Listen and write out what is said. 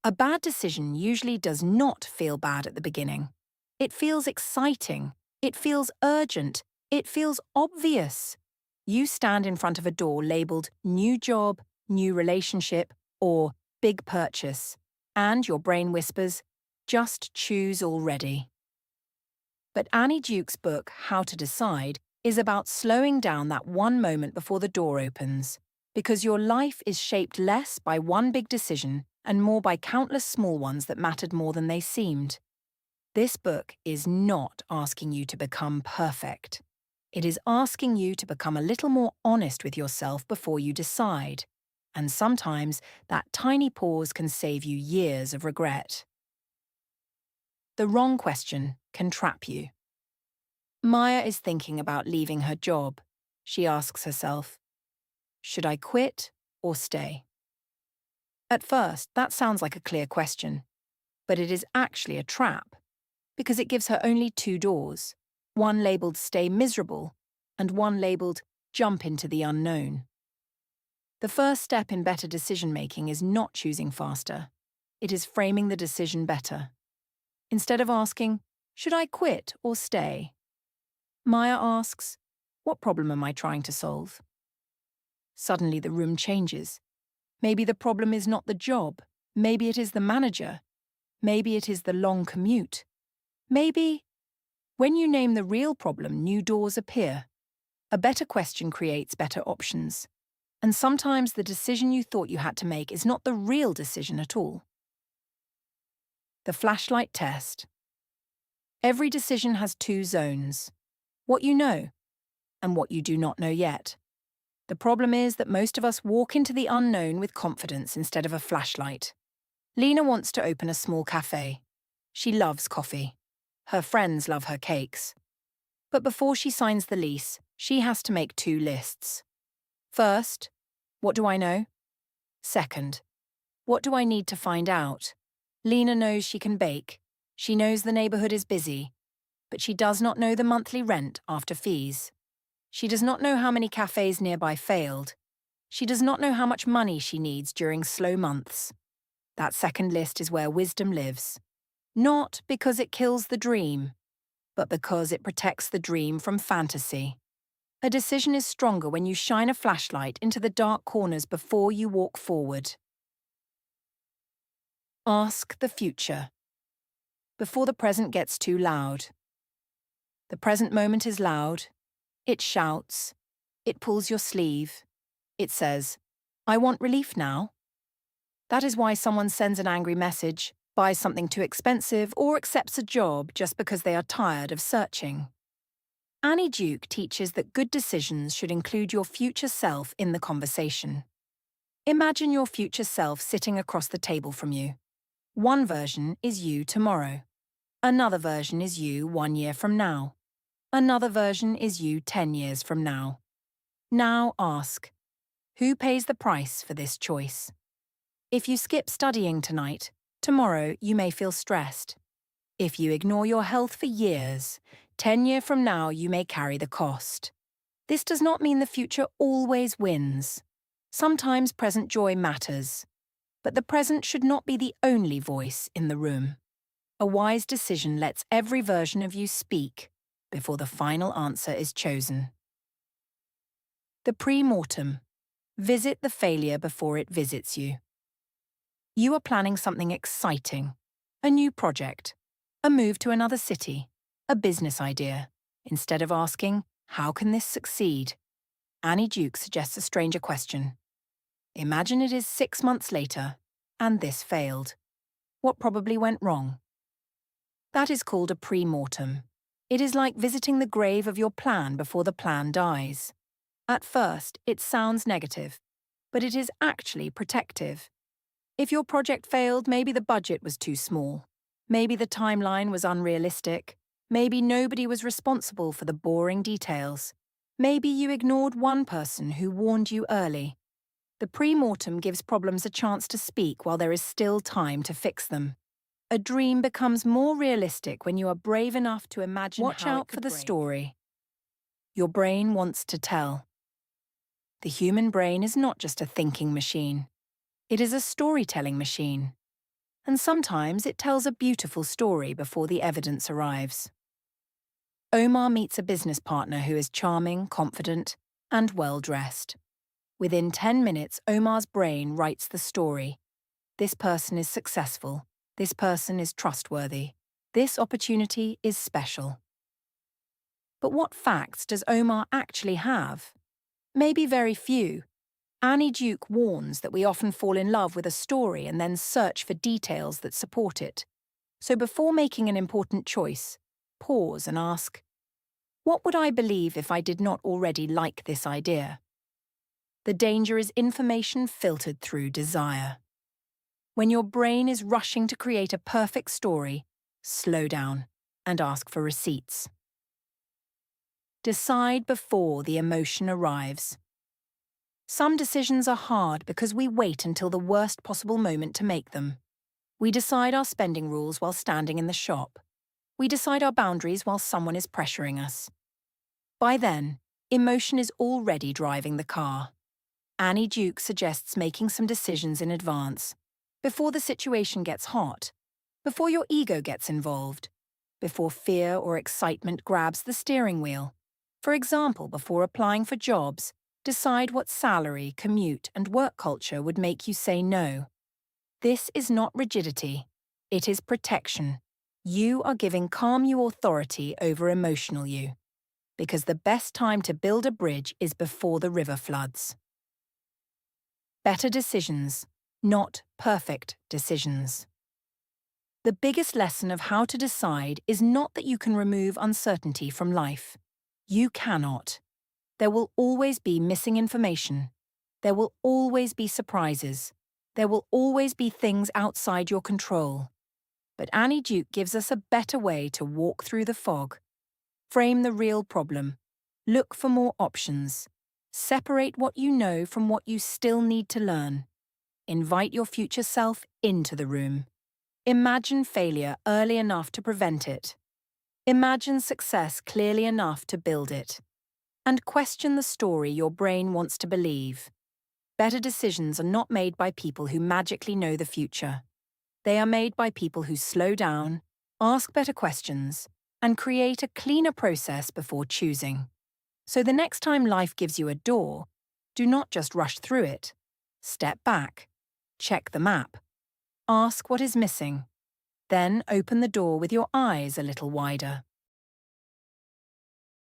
A bad decision usually does not feel bad at the beginning. It feels exciting. It feels urgent. It feels obvious. You stand in front of a door labeled new job, new relationship, or big purchase, and your brain whispers, just choose already. But Annie Duke's book, How to Decide, is about slowing down that one moment before the door opens, because your life is shaped less by one big decision and more by countless small ones that mattered more than they seemed. This book is not asking you to become perfect. It is asking you to become a little more honest with yourself before you decide. And sometimes that tiny pause can save you years of regret. The wrong question can trap you. Maya is thinking about leaving her job. She asks herself, should I quit or stay? At first, that sounds like a clear question, but it is actually a trap, because it gives her only two doors, one labelled stay miserable and one labelled jump into the unknown. The first step in better decision-making is not choosing faster. It is framing the decision better. Instead of asking, should I quit or stay? Maya asks, what problem am I trying to solve? Suddenly the room changes. Maybe the problem is not the job. Maybe it is the manager. Maybe it is the long commute. Maybe, when you name the real problem, new doors appear. A better question creates better options. And sometimes the decision you thought you had to make is not the real decision at all. The flashlight test. Every decision has two zones: what you know and what you do not know yet. The problem is that most of us walk into the unknown with confidence instead of a flashlight. Lena wants to open a small cafe. She loves coffee. Her friends love her cakes. But before she signs the lease, she has to make two lists. First, what do I know? Second, what do I need to find out? Lena knows she can bake. She knows the neighborhood is busy. But she does not know the monthly rent after fees. She does not know how many cafes nearby failed. She does not know how much money she needs during slow months. That second list is where wisdom lives. Not because it kills the dream, but because it protects the dream from fantasy. A decision is stronger when you shine a flashlight into the dark corners before you walk forward. Ask the future. Before the present gets too loud. The present moment is loud. It shouts. It pulls your sleeve. It says, I want relief now. That is why someone sends an angry message, buys something too expensive, or accepts a job just because they are tired of searching. Annie Duke teaches that good decisions should include your future self in the conversation. Imagine your future self sitting across the table from you. One version is you tomorrow. Another version is you 1 year from now. Another version is you 10 years from now. Now ask, who pays the price for this choice? If you skip studying tonight, tomorrow you may feel stressed. If you ignore your health for years, 10 years from now you may carry the cost. This does not mean the future always wins. Sometimes present joy matters, but the present should not be the only voice in the room. A wise decision lets every version of you speak before the final answer is chosen. The pre-mortem. Visit the failure before it visits you. You are planning something exciting, a new project, a move to another city, a business idea. Instead of asking, how can this succeed? Annie Duke suggests a stranger question. Imagine it is 6 months later, and this failed. What probably went wrong? That is called a pre-mortem. It is like visiting the grave of your plan before the plan dies. At first, it sounds negative, but it is actually protective. If your project failed, maybe the budget was too small. Maybe the timeline was unrealistic. Maybe nobody was responsible for the boring details. Maybe you ignored one person who warned you early. The pre-mortem gives problems a chance to speak while there is still time to fix them. A dream becomes more realistic when you are brave enough to imagine how it could break. Watch out for the story. Your brain wants to tell. The human brain is not just a thinking machine. It is a storytelling machine. And sometimes it tells a beautiful story before the evidence arrives. Omar meets a business partner who is charming, confident, and well-dressed. Within 10 minutes, Omar's brain writes the story. This person is successful. This person is trustworthy. This opportunity is special. But what facts does Omar actually have? Maybe very few. Annie Duke warns that we often fall in love with a story and then search for details that support it. So before making an important choice, pause and ask, what would I believe if I did not already like this idea? The danger is information filtered through desire. When your brain is rushing to create a perfect story, slow down and ask for receipts. Decide before the emotion arrives. Some decisions are hard because we wait until the worst possible moment to make them. We decide our spending rules while standing in the shop. We decide our boundaries while someone is pressuring us. By then, emotion is already driving the car. Annie Duke suggests making some decisions in advance, before the situation gets hot, before your ego gets involved, before fear or excitement grabs the steering wheel. For example, before applying for jobs, decide what salary, commute, and work culture would make you say no. This is not rigidity. It is protection. You are giving calm you authority over emotional you. Because the best time to build a bridge is before the river floods. Better decisions, not perfect decisions. The biggest lesson of how to decide is not that you can remove uncertainty from life. You cannot. There will always be missing information. There will always be surprises. There will always be things outside your control. But Annie Duke gives us a better way to walk through the fog. Frame the real problem. Look for more options. Separate what you know from what you still need to learn. Invite your future self into the room. Imagine failure early enough to prevent it. Imagine success clearly enough to build it. And question the story your brain wants to believe. Better decisions are not made by people who magically know the future. They are made by people who slow down, ask better questions, and create a cleaner process before choosing. So the next time life gives you a door, do not just rush through it. Step back. Check the map. Ask what is missing. Then open the door with your eyes a little wider.